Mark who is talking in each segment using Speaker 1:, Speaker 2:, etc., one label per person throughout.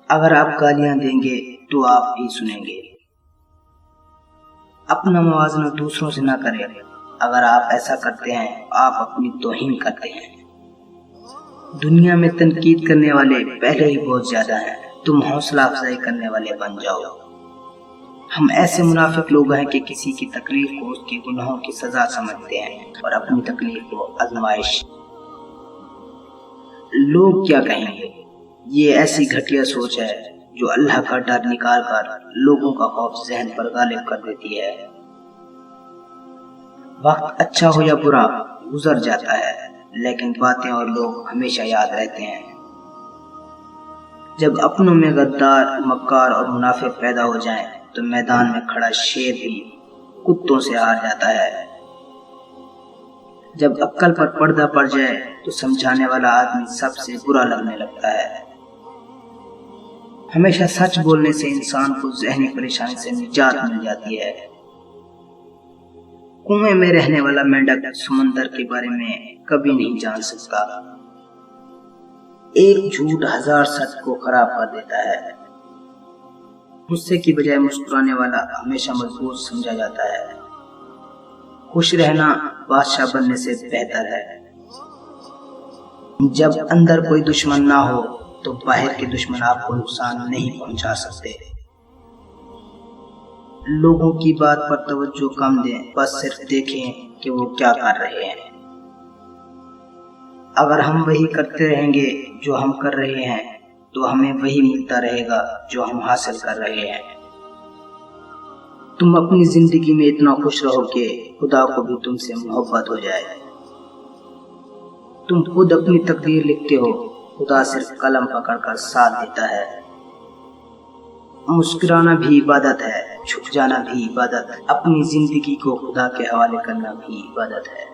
Speaker 1: اگر آپ گالیاں دیں گے تو آپ بھی سنیں گے۔ اپنا موازنہ دوسروں سے نہ کریں، اگر آپ ایسا کرتے ہیں آپ اپنی توہین کرتے ہیں۔ دنیا میں تنقید کرنے والے پہلے ہی بہت زیادہ ہیں، تم حوصلہ افزائی کرنے والے بن جاؤ۔ ہم ایسے منافق لوگ ہیں کہ کسی کی تکلیف کو اس کے گناہوں کی سزا سمجھتے ہیں اور اپنی تکلیف کو آزمائش۔ لوگ کیا کہیں گے؟ یہ ایسی گھٹیا سوچ ہے جو اللہ کا ڈر نکال کر لوگوں کا خوف ذہن پر غالب کر دیتی ہے۔ وقت اچھا ہو یا برا گزر جاتا ہے، لیکن باتیں اور لوگ ہمیشہ یاد رہتے ہیں۔ جب اپنوں میں غدار، مکار اور منافق پیدا ہو جائیں تو میدان میں کھڑا شیر بھی کتوں سے ہار جاتا ہے۔ جب عقل پر پردہ پڑ جائے تو سمجھانے والا آدمی سب سے برا لگنے لگتا ہے۔ ہمیشہ سچ بولنے سے انسان کو ذہنی پریشانی سے نجات مل جاتی ہے۔ کنویں میں رہنے والا مینڈک سمندر کے بارے میں کبھی نہیں جان سکتا۔ ایک جھوٹ 1000 سچ کو خراب کر دیتا ہے۔ غصے کی بجائے مسکرانے والا ہمیشہ مضبوط سمجھا جاتا ہے۔ خوش رہنا بادشاہ بننے سے بہتر ہے۔ جب اندر کوئی دشمن نہ ہو تو باہر کے دشمن آپ کو نقصان نہیں پہنچا سکتے۔ لوگوں کی بات پر توجہ کم دیں، بس صرف دیکھیں کہ وہ کیا کر رہے ہیں۔ اگر ہم وہی کرتے رہیں گے جو ہم کر رہے ہیں تو ہمیں وہی ملتا رہے گا جو ہم حاصل کر رہے ہیں۔ تم اپنی زندگی میں اتنا خوش رہو کہ خدا کو بھی تم سے محبت ہو جائے۔ تم خود اپنی تقدیر لکھتے ہو، خدا صرف قلم پکڑ کر ساتھ دیتا ہے۔ مسکرانا بھی عبادت ہے، چھپ جانا بھی عبادت، اپنی زندگی کو خدا کے حوالے کرنا بھی عبادت ہے۔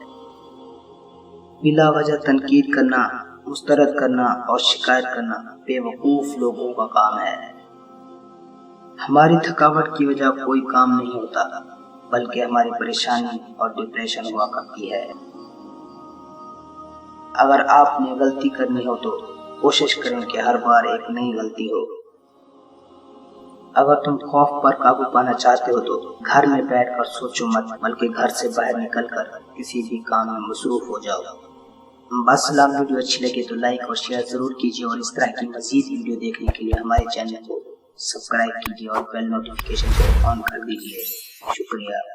Speaker 1: بلا وجہ تنقید کرنا، مسترد کرنا اور شکایت کرنا بے وقوف لوگوں کا کام ہے۔ ہماری تھکاوٹ کی وجہ کوئی کام نہیں ہوتا، بلکہ ہماری پریشانی اور ڈپریشن ہوا کرتی ہے۔ اگر آپ نے غلطی کرنی ہو تو کوشش کریں کہ ہر بار ایک نئی غلطی ہو۔ اگر تم خوف پر قابو پانا چاہتے ہو تو گھر میں بیٹھ کر سوچو مت، بلکہ گھر سے باہر نکل کر کسی بھی کام میں مصروف ہو جاؤ۔ باسلام ویڈیو اچھی لگے تو لائک اور شیئر ضرور کیجیے، اور اس طرح کی مزید ویڈیو دیکھنے کے لیے ہمارے چینل کو سبسکرائب کیجیے اور بیل نوٹیفیکیشن کو آن کر دیجیے۔ شکریہ۔